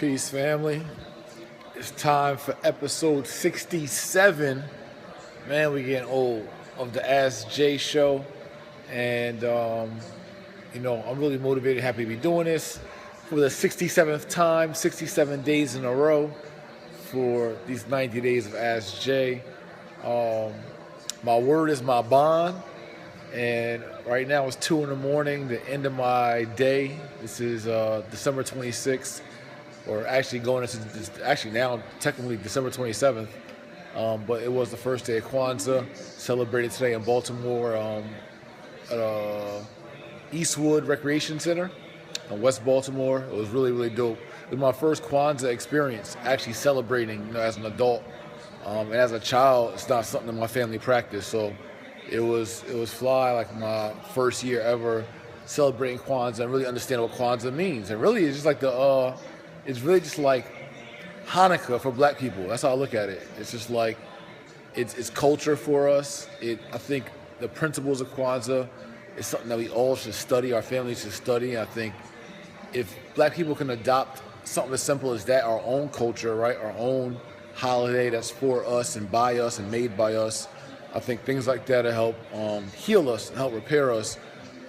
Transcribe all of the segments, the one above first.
Peace, family. It's time for episode 67. Man, we getting old of the Ask Jay show. And, I'm really motivated, happy to be doing this for the 67th time, 67 days in a row for these 90 days of Ask Jay. My word is my bond. And right now it's 2 in the morning, the end of my day. This is December 26th. Or actually going into now technically December 27th, but it was the first day of Kwanzaa, celebrated today in Baltimore at Eastwood Recreation Center in West Baltimore. It was really, really dope. It was my first Kwanzaa experience, actually celebrating, as an adult, and as a child, it's not something that my family practiced. So it was fly, like my first year ever celebrating Kwanzaa and really understanding what Kwanzaa means. And really, it's just like it's really just like Hanukkah for black people. That's how I look at it. It's just like, it's culture for us. I think the principles of Kwanzaa is something that we all should study, our families should study. I think if black people can adopt something as simple as that, our own culture, right, our own holiday that's for us and by us and made by us, I think things like that will help heal us and help repair us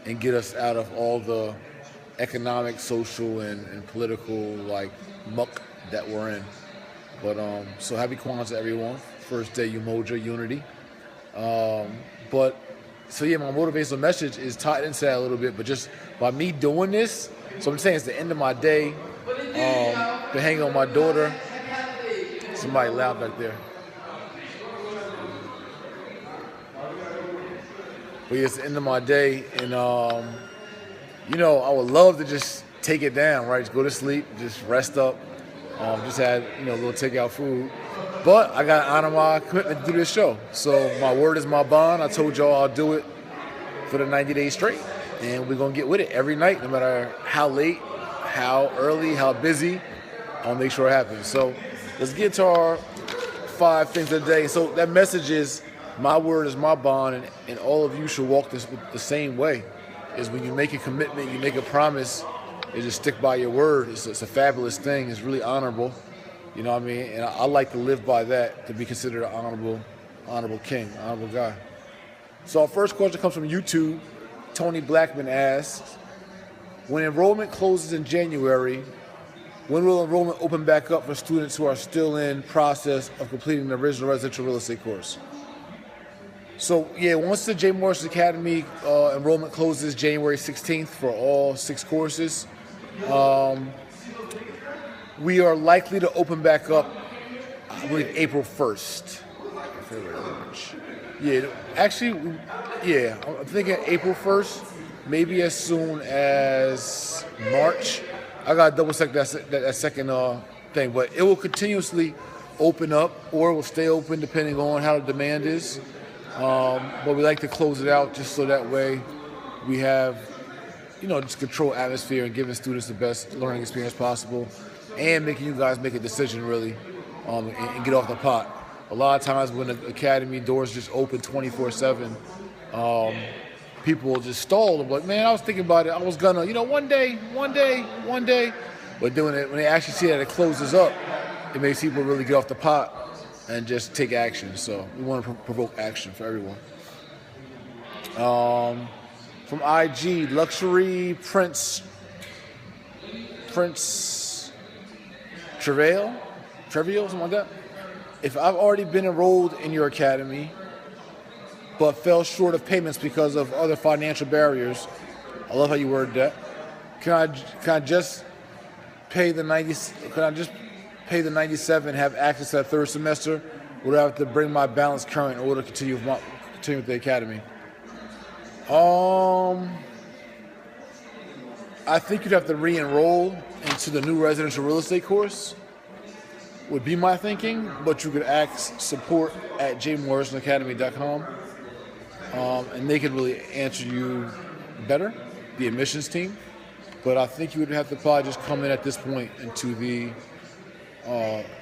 and get us out of all the economic, social, and political muck that we're in. But so happy Kwanzaa, everyone. First day Umoja, unity. My motivational message is tied into that a little bit, but just by me doing this, so I'm saying it's the end of my day. Been hanging with my daughter. Somebody loud back there. But yeah, it's the end of my day, and I would love to just take it down, right? Just go to sleep, just rest up. Just had, a little takeout food. But I got to honor my commitment to do this show. So my word is my bond. I told y'all I'll do it for the 90 days straight. And we're going to get with it every night, no matter how late, how early, how busy. I'll make sure it happens. So let's get to our 5 things of the day. So that message is, my word is my bond, and all of you should walk this the same way. Is when you make a commitment, you make a promise, you just stick by your word. It's a fabulous thing. It's really honorable. You know what I mean? And I like to live by that, to be considered an honorable king, honorable guy. So our first question comes from YouTube. Tony Blackman asks, when enrollment closes in January, when will enrollment open back up for students who are still in process of completing the original residential real estate course? So, once the J. Morrison Academy enrollment closes January 16th for all 6 courses, we are likely to open back up, I believe, April 1st. I'm thinking April 1st, maybe as soon as March. I got to double check that second thing, but it will continuously open up, or it will stay open depending on how the demand is. But we like to close it out just so that way we have, just control atmosphere and giving students the best learning experience possible, and making you guys make a decision really, and get off the pot. A lot of times when the academy doors just open 24/7, people will just stall. They're like, man, I was thinking about it. I was gonna, one day. But then when they actually see that it closes up, it makes people really get off the pot and just take action. So we want to provoke action for everyone. From IG, Luxury Prince Trivial, something like that. If I've already been enrolled in your academy, but fell short of payments because of other financial barriers, I love how you worded that. Can I just pay the 90? Can I just pay the 97, have access to that third semester, or do I have to bring my balance current in order to continue with the academy? I think you'd have to re-enroll into the new residential real estate course, would be my thinking, but you could ask support at jmorrisonacademy.com, and they could really answer you better, the admissions team. But I think you would have to probably just come in at this point into the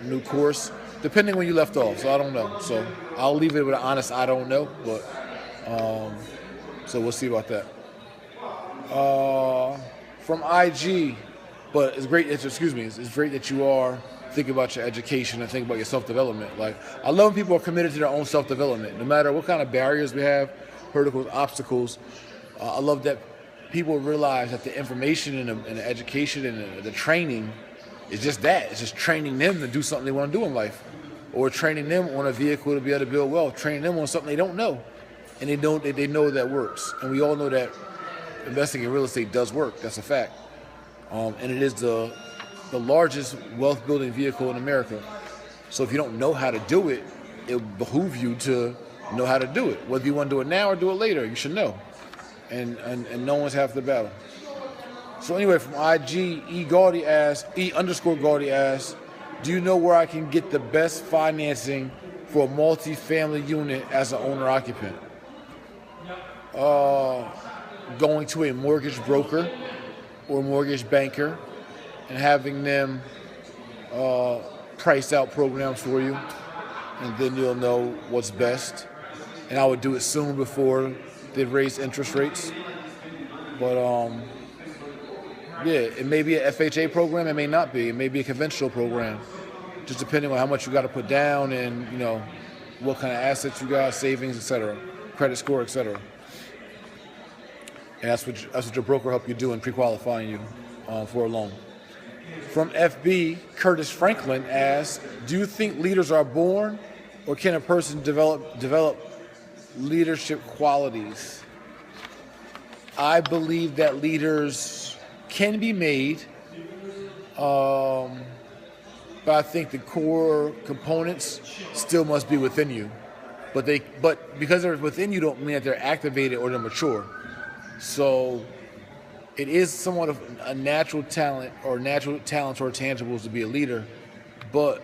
new course, depending when you left off. So I don't know. So I'll leave it with an honest I don't know, but so we'll see about that. From IG, But it's great. It's great that you are thinking about your education and thinking about your self-development. Like, I love when people are committed to their own self-development, no matter what kind of barriers we have, hurdles, obstacles. I love that people realize that the information and the education and the training is just that. It's just training them to do something they want to do in life, or training them on a vehicle to be able to build wealth, training them on something they don't know, and they know that works. And we all know that investing in real estate does work. That's a fact. And it is the largest wealth building vehicle in America. So if you don't know how to do it, it will behoove you to know how to do it. Whether you want to do it now or do it later, you should know. And no one's half the battle. So anyway, from IG, E_Gaudy asks, do you know where I can get the best financing for a multi-family unit as an owner-occupant? Going to a mortgage broker or mortgage banker and having them price out programs for you, and then you'll know what's best. And I would do it soon before they raise interest rates. But yeah, it may be a FHA program, it may not be. It may be a conventional program, just depending on how much you got to put down and, you know, what kind of assets you got, savings, etc., credit score, etc. And that's what your broker help you do in pre-qualifying you for a loan. From FB, Curtis Franklin asks, do you think leaders are born, or can a person develop leadership qualities? I believe that leaders can be made, but I think the core components still must be within you. But because they're within you, don't mean that they're activated or they're mature. So it is somewhat of a natural talent or tangibles to be a leader, but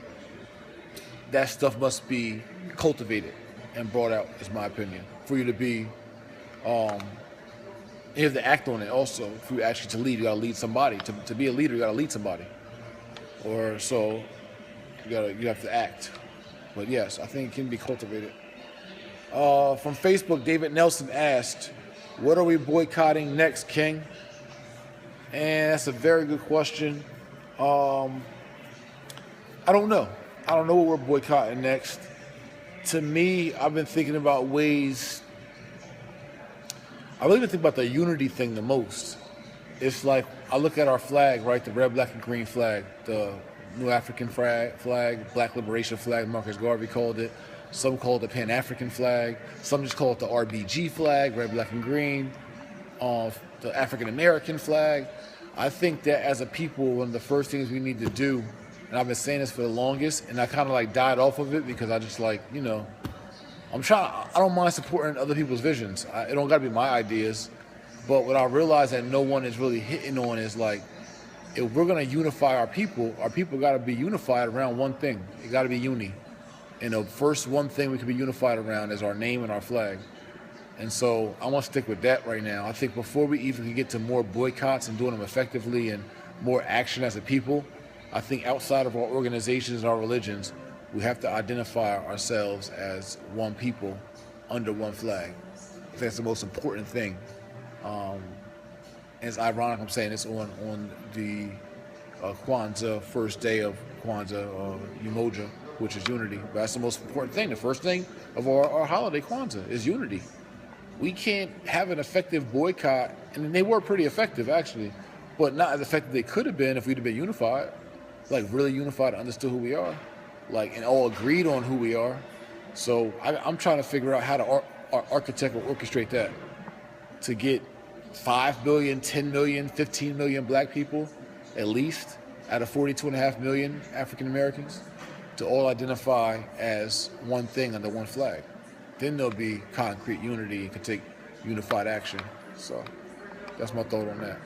that stuff must be cultivated and brought out, is my opinion, for you to be, you have to act on it also. If you actually to lead, you gotta lead somebody. To be a leader, you gotta lead somebody. Or so you have to act. But yes, I think it can be cultivated. From Facebook, David Nelson asked, what are we boycotting next, King? And that's a very good question. I don't know. I don't know what we're boycotting next. To me, I've been thinking about ways. I really been thinking about the unity thing the most. It's like, I look at our flag, right? The red, black, and green flag, the New African flag, Black Liberation flag, Marcus Garvey called it. Some call it the Pan-African flag. Some just call it the RBG flag, red, black, and green. The African American flag. I think that as a people, one of the first things we need to do, and I've been saying this for the longest, and I kind of like died off of it because I just like, you know, I don't mind supporting other people's visions. It don't gotta be my ideas. But what I realize that no one is really hitting on is like, if we're gonna unify our people gotta be unified around one thing. It gotta be uni. And the first one thing we can be unified around is our name and our flag. And so I want to stick with that right now. I think before we even can get to more boycotts and doing them effectively and more action as a people, I think outside of our organizations and our religions, we have to identify ourselves as one people under one flag. I think that's the most important thing. And it's ironic I'm saying this on the Kwanzaa, first day of Kwanzaa, Umoja, which is unity. But that's the most important thing. The first thing of our holiday, Kwanzaa, is unity. We can't have an effective boycott, and they were pretty effective actually, but not as effective they could have been if we'd have been unified, like really unified, understood who we are, like, and all agreed on who we are. So I'm trying to figure out how to architect or orchestrate that to get 5 billion, 10 million, 15 million black people, at least, out of 42.5 million African Americans, to all identify as one thing under one flag. Then there'll be concrete unity and can take unified action. So that's my thought on that.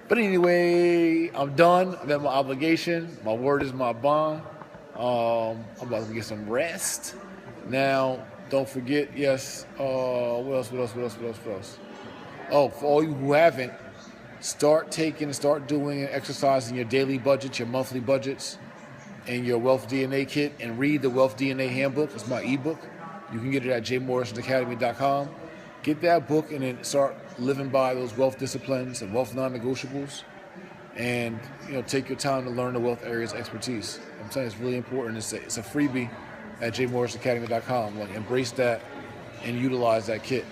But anyway, I'm done. I've had my obligation. My word is my bond. I'm about to get some rest. Now, don't forget, yes, what else? Oh, for all you who haven't, start doing and exercising your daily budgets, your monthly budgets, and your Wealth DNA kit, and read the Wealth DNA handbook. It's my ebook. You can get it at jmorrisonacademy.com. Get that book and then start living by those wealth disciplines and wealth non-negotiables. and take your time to learn the wealth areas of expertise. I'm saying it's really important. It's a freebie at jmorrisacademy.com. Like, embrace that and utilize that kit.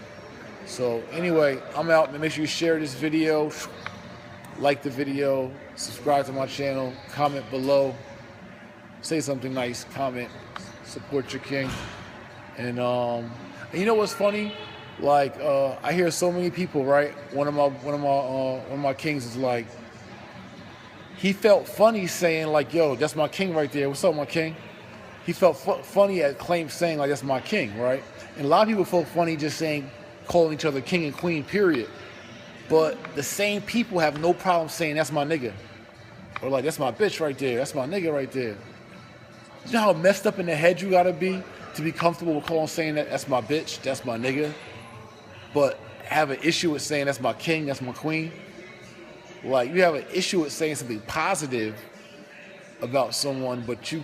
So anyway, I'm out. Make sure you share this video, like the video, subscribe to my channel, comment below, say something nice, comment, support your king. And you know what's funny? Like, I hear so many people, right? One of my kings is like, he felt funny saying like, "Yo, that's my king right there. What's up, my king?" He felt funny at saying like, "That's my king," right? And a lot of people felt funny just calling each other king and queen, period. But the same people have no problem saying, "That's my nigga," or like, "That's my bitch right there. That's my nigga right there." You know how messed up in the head you gotta be to be comfortable with saying that's my bitch, that's my nigga, but have an issue with saying that's my king, that's my queen? Like, you have an issue with saying something positive about someone, but you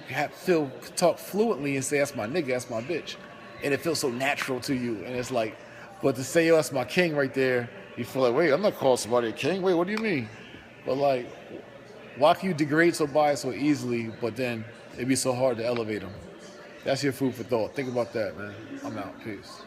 talk fluently and say that's my nigga, that's my bitch, and it feels so natural to you. And it's like, but to say, "Yo, that's my king right there," you feel like, wait, I'm not calling somebody a king. Wait, what do you mean? But like, why can you degrade somebody so easily, but then it'd be so hard to elevate them? That's your food for thought. Think about that, man. I'm out. Peace.